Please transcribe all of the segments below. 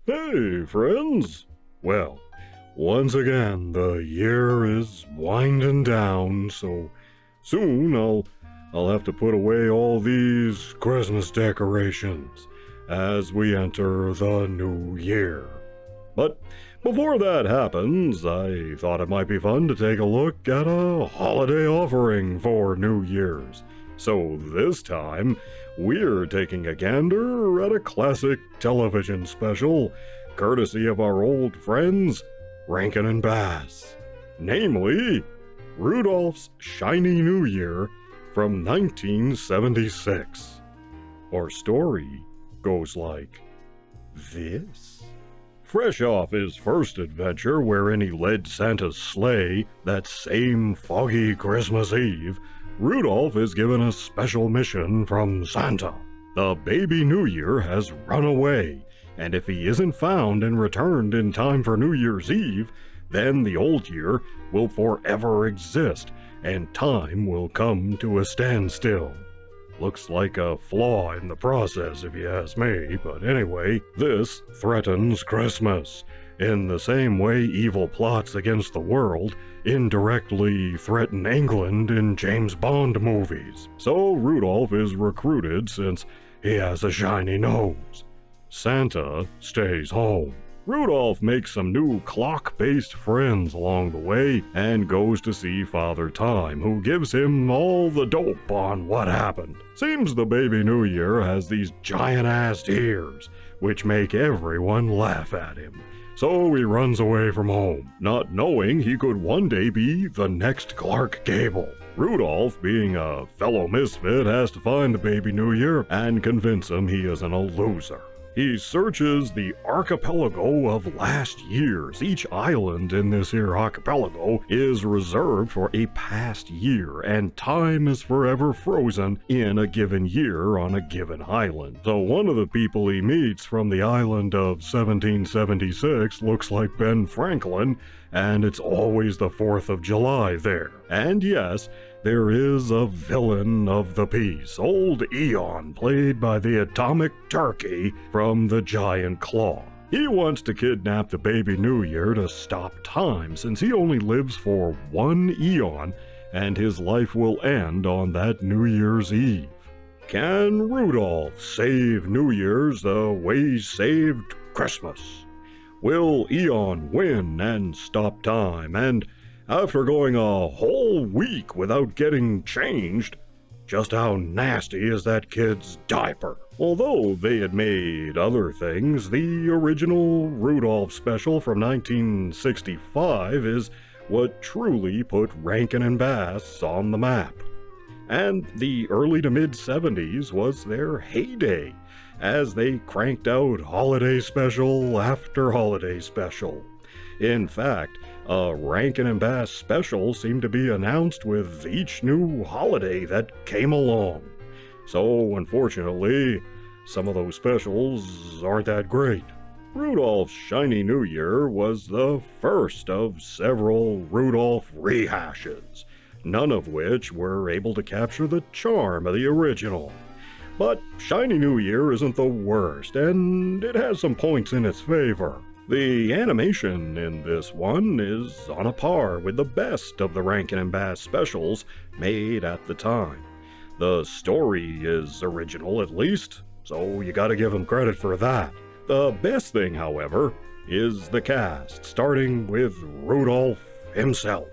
Hey, friends! Well, once again, the year is winding down, so soon I'll have to put away all these Christmas decorations as we enter the new year. But before that happens, I thought it might be fun to take a look at a holiday offering for New Year's. So this time, we're taking a gander at a classic television special, courtesy of our old friends, Rankin and Bass. Namely, Rudolph's Shiny New Year from 1976. Our story goes like this. Fresh off his first adventure wherein he led Santa's sleigh that same foggy Christmas Eve, Rudolph is given a special mission from Santa. The baby New Year has run away, and if he isn't found and returned in time for New Year's Eve, then the old year will forever exist, and time will come to a standstill. Looks like a flaw in the process, if you ask me, but anyway, this threatens Christmas. In the same way evil plots against the world indirectly threaten England in James Bond movies. So Rudolph is recruited since he has a shiny nose. Santa stays home. Rudolph makes some new clock-based friends along the way and goes to see Father Time, who gives him all the dope on what happened. Seems the baby New Year has these giant-ass ears, which make everyone laugh at him. So he runs away from home, not knowing he could one day be the next Clark Gable. Rudolph, being a fellow misfit, has to find the baby New Year and convince him he isn't a loser. He searches the archipelago of last years. Each island in this here archipelago is reserved for a past year, and time is forever frozen in a given year on a given island. So one of the people he meets from the island of 1776 looks like Ben Franklin, and it's always the 4th of July there. And yes, there is a villain of the piece, old Aeon, played by the atomic turkey from the Giant Claw. He wants to kidnap the baby New Year to stop time, since he only lives for one Aeon, and his life will end on that New Year's Eve. Can Rudolph save New Year's the way he saved Christmas? Will Aeon win and stop time? And after going a whole week without getting changed, just how nasty is that kid's diaper? Although they had made other things, the original Rudolph special from 1965 is what truly put Rankin and Bass on the map. And the early to mid-70s was their heyday, as they cranked out holiday special after holiday special. In fact, a Rankin and Bass special seemed to be announced with each new holiday that came along. So, unfortunately, some of those specials aren't that great. Rudolph's Shiny New Year was the first of several Rudolph rehashes, none of which were able to capture the charm of the original. But Shiny New Year isn't the worst, and it has some points in its favor. The animation in this one is on a par with the best of the Rankin and Bass specials made at the time. The story is original at least, so you gotta give them credit for that. The best thing, however, is the cast, starting with Rudolph himself.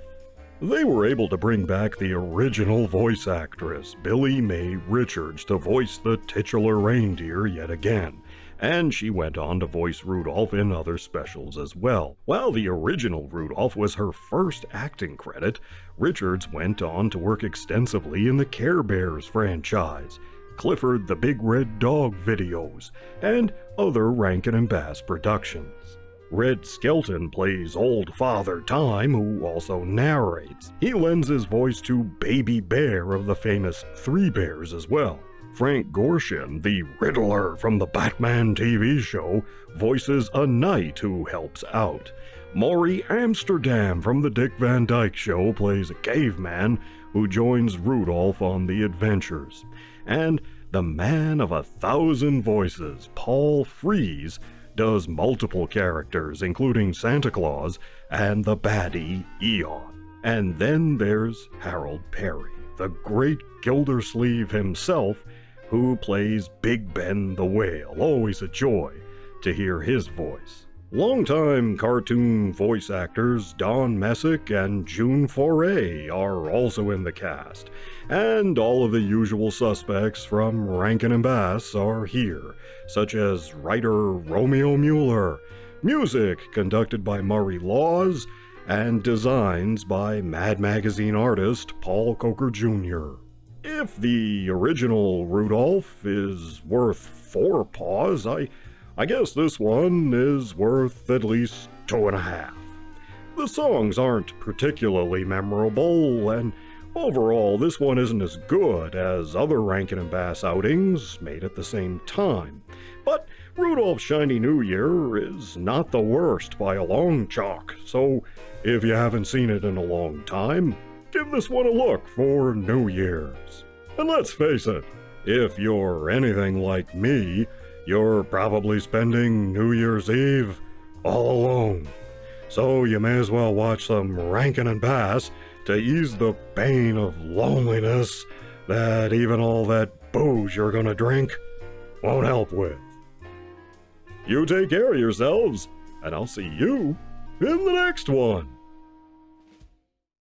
They were able to bring back the original voice actress, Billy Mae Richards, to voice the titular reindeer yet again, and she went on to voice Rudolph in other specials as well. While the original Rudolph was her first acting credit, Richards went on to work extensively in the Care Bears franchise, Clifford the Big Red Dog videos, and other Rankin and Bass productions. Red Skelton plays Old Father Time, who also narrates. He lends his voice to Baby Bear of the famous Three Bears as well. Frank Gorshin, the Riddler from the Batman TV show, voices a knight who helps out. Maury Amsterdam from the Dick Van Dyke Show plays a caveman who joins Rudolph on the adventures. And the man of 1,000 voices, Paul Frees, does multiple characters, including Santa Claus and the baddie Aeon. And then there's Harold Perry, the great Gildersleeve himself, who plays Big Ben the Whale. Always a joy to hear his voice. Longtime cartoon voice actors Don Messick and June Foray are also in the cast, and all of the usual suspects from Rankin Bass are here, such as writer Romeo Mueller, music conducted by Murray Laws, and designs by Mad Magazine artist Paul Coker Jr. If the original Rudolph is worth 4 paws, I guess this one is worth at least 2.5. The songs aren't particularly memorable, and overall this one isn't as good as other Rankin and Bass outings made at the same time. But Rudolph's Shiny New Year is not the worst by a long chalk, so if you haven't seen it in a long time, give this one a look for New Year's. And let's face it, if you're anything like me, you're probably spending New Year's Eve all alone. So you may as well watch some Rankin and Bass to ease the pain of loneliness that even all that booze you're gonna drink won't help with. You take care of yourselves, and I'll see you in the next one.